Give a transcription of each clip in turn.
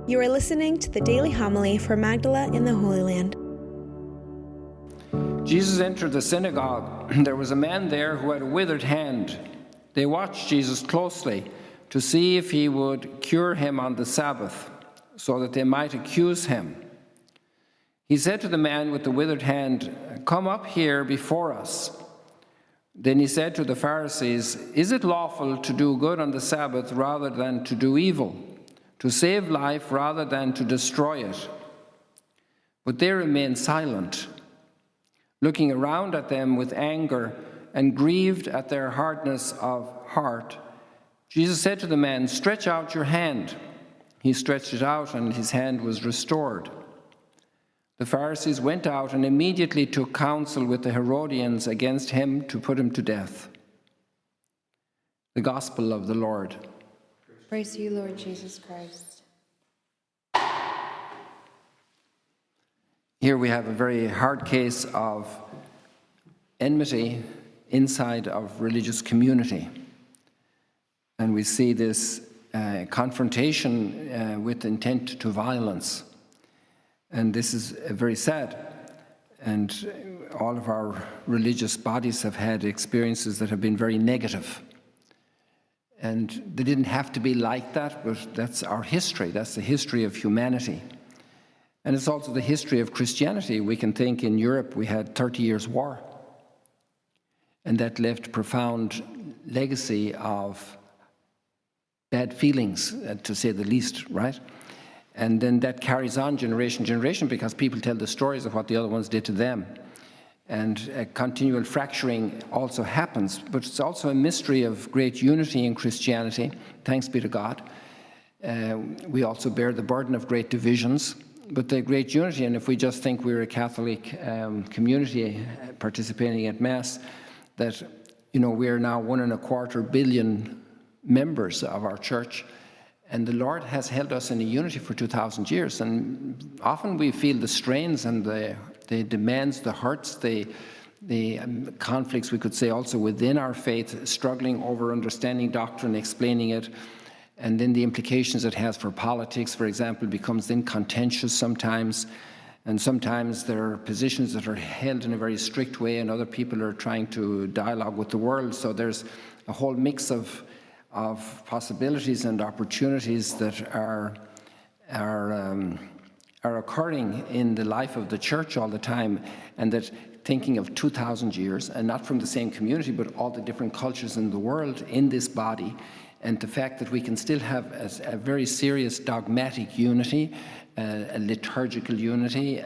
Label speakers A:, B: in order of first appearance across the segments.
A: You are listening to the daily homily for Magdala in the Holy Land.
B: Jesus entered the synagogue. There was a man there who had a withered hand. They watched Jesus closely to see if he would cure him on the Sabbath, so that they might accuse him. He said to the man with the withered hand, "Come up here before us." Then he said to the Pharisees, "Is it lawful to do good on the Sabbath rather than to do evil? To save life rather than to destroy it?" But they remained silent, looking around at them with anger and grieved at their hardness of heart. Jesus said to the man, "Stretch out your hand." He stretched it out, and his hand was restored. The Pharisees went out and immediately took counsel with the Herodians against him to put him to death. The Gospel of the Lord.
C: Praise to you, Lord Jesus Christ.
B: Here we have a very hard case of enmity inside of religious community. And we see this confrontation with intent to violence. And this is very sad. And all of our religious bodies have had experiences that have been very negative. And they didn't have to be like that, but that's our history. That's the history of humanity. And it's also the history of Christianity. We can think in Europe we had 30 years war. And that left profound legacy of bad feelings, to say the least, right? And then that carries on generation to generation because people tell the stories of what the other ones did to them. And a continual fracturing also happens, but it's also a mystery of great unity in Christianity, thanks be to God. We also bear the burden of great divisions, but the great unity, and if we just think we're a Catholic community participating at Mass, that, we are now 1.25 billion members of our church, and the Lord has held us in a unity for 2,000 years, and often we feel the strains and the demands, the hurts, the conflicts, we could say, also within our faith, struggling over understanding doctrine, explaining it, and then the implications it has for politics, for example, becomes then contentious sometimes, and sometimes there are positions that are held in a very strict way, and other people are trying to dialogue with the world, so there's a whole mix of possibilities and opportunities that are occurring in the life of the church all the time, and that thinking of 2,000 years, and not from the same community, but all the different cultures in the world in this body, and the fact that we can still have a very serious dogmatic unity, a liturgical unity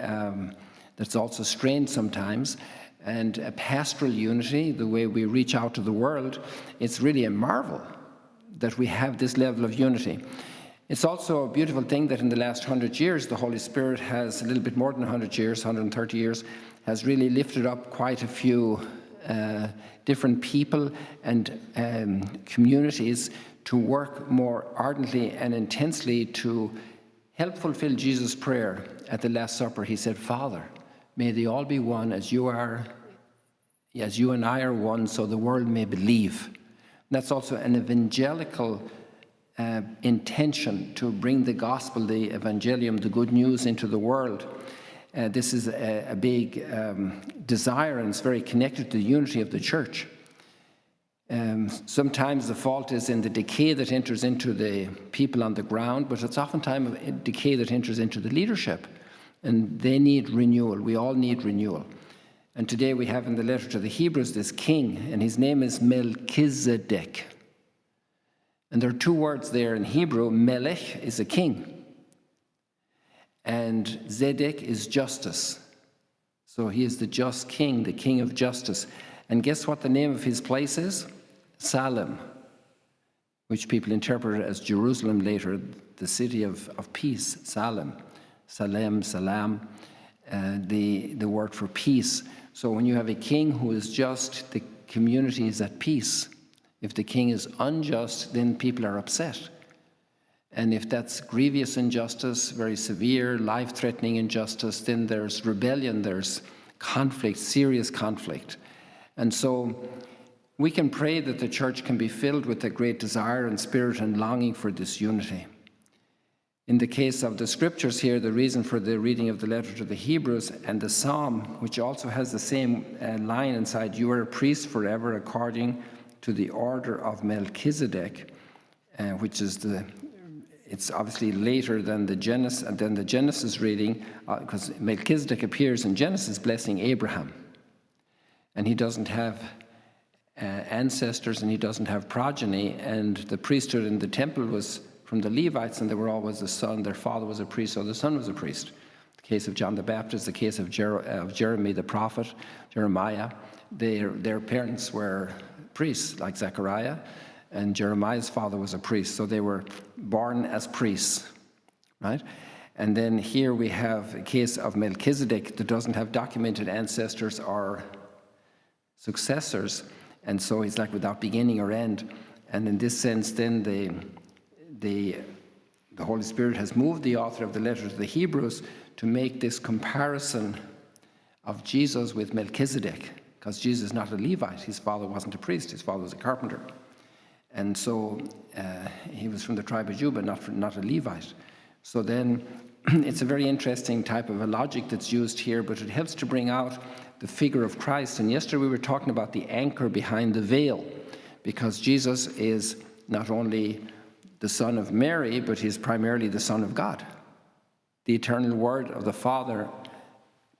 B: that's also strained sometimes, and a pastoral unity, the way we reach out to the world. It's really a marvel that we have this level of unity. It's also a beautiful thing that in the last 100 years, the Holy Spirit has, a little bit more than 100 years, 130 years, has really lifted up quite a few different people and communities to work more ardently and intensely to help fulfill Jesus' prayer at the Last Supper. He said, "Father, may they all be one as you and I are one, so the world may believe." That's also an evangelical intention to bring the gospel, the evangelium, the good news into the world. This is a big desire, and it's very connected to the unity of the church. Sometimes the fault is in the decay that enters into the people on the ground, but it's oftentimes a decay that enters into the leadership, and they need renewal. We all need renewal. And today we have in the letter to the Hebrews this king, and his name is Melchizedek. And there are two words there in Hebrew. Melech is a king, and Zedek is justice. So he is the just king, the king of justice. And guess what the name of his place is? Salem, which people interpret as Jerusalem later, the city of peace, Salem. Salem, salam, the word for peace. So when you have a king who is just, the community is at peace. If the king is unjust, then people are upset. And if that's grievous injustice, very severe, life-threatening injustice, then there's rebellion, there's conflict, serious conflict. And so we can pray that the church can be filled with a great desire and spirit and longing for this unity. In the case of the scriptures here, the reason for the reading of the letter to the Hebrews and the psalm, which also has the same line inside, "You are a priest forever according to the order of Melchizedek," which is it's obviously later than the Genesis reading, because Melchizedek appears in Genesis blessing Abraham. And he doesn't have ancestors and he doesn't have progeny, and the priesthood in the temple was from the Levites, and they were always the son. Their father was a priest, so the son was a priest. The case of John the Baptist, the case of Jeremy the prophet, Jeremiah, their parents were priests like Zechariah, and Jeremiah's father was a priest, so they were born as priests, right? And then here we have a case of Melchizedek that doesn't have documented ancestors or successors, and so he's like without beginning or end. And in this sense, then the Holy Spirit has moved the author of the letter to the Hebrews to make this comparison of Jesus with Melchizedek, because Jesus is not a Levite. His father wasn't a priest. His father was a carpenter. And so he was from the tribe of Judah, not a Levite. So then it's a very interesting type of a logic that's used here, but it helps to bring out the figure of Christ. And yesterday we were talking about the anchor behind the veil, because Jesus is not only the Son of Mary, but he's primarily the Son of God, the eternal Word of the Father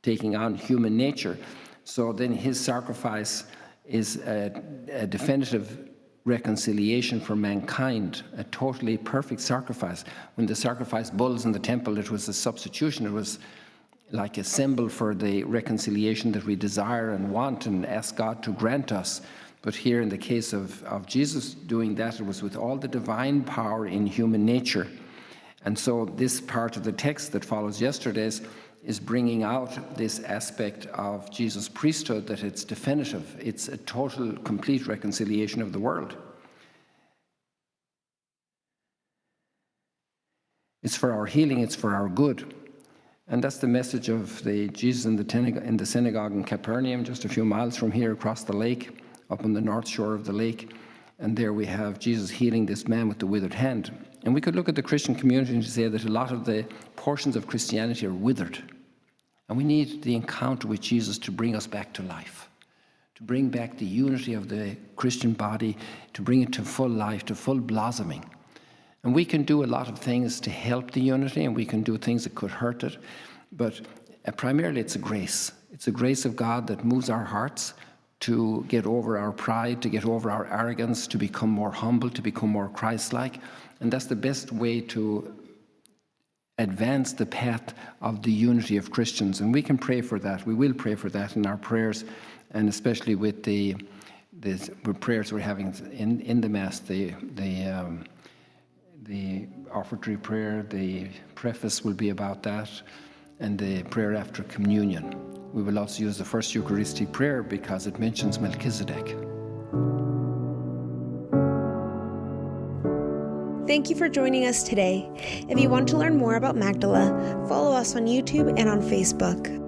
B: taking on human nature. So then his sacrifice is a definitive reconciliation for mankind, a totally perfect sacrifice. When the sacrifice bulls in the temple, it was a substitution. It was like a symbol for the reconciliation that we desire and want and ask God to grant us. But here in the case of Jesus doing that, it was with all the divine power in human nature. And so this part of the text that follows yesterday's is bringing out this aspect of Jesus' priesthood, that it's definitive. It's a total, complete reconciliation of the world. It's for our healing, it's for our good. And that's the message of Jesus in the synagogue in Capernaum, just a few miles from here across the lake, up on the north shore of the lake. And there we have Jesus healing this man with the withered hand. And we could look at the Christian community and say that a lot of the portions of Christianity are withered. And we need the encounter with Jesus to bring us back to life, to bring back the unity of the Christian body, to bring it to full life, to full blossoming. And we can do a lot of things to help the unity, and we can do things that could hurt it. But primarily it's a grace. It's a grace of God that moves our hearts to get over our pride, to get over our arrogance, to become more humble, to become more Christ-like. And that's the best way to advance the path of the unity of Christians. And we can pray for that. We will pray for that in our prayers, and especially with the prayers we're having in the Mass, the offertory prayer, the preface will be about that, and the prayer after communion. We will also use the first Eucharistic prayer because it mentions Melchizedek.
A: Thank you for joining us today. If you want to learn more about Magdala, follow us on YouTube and on Facebook.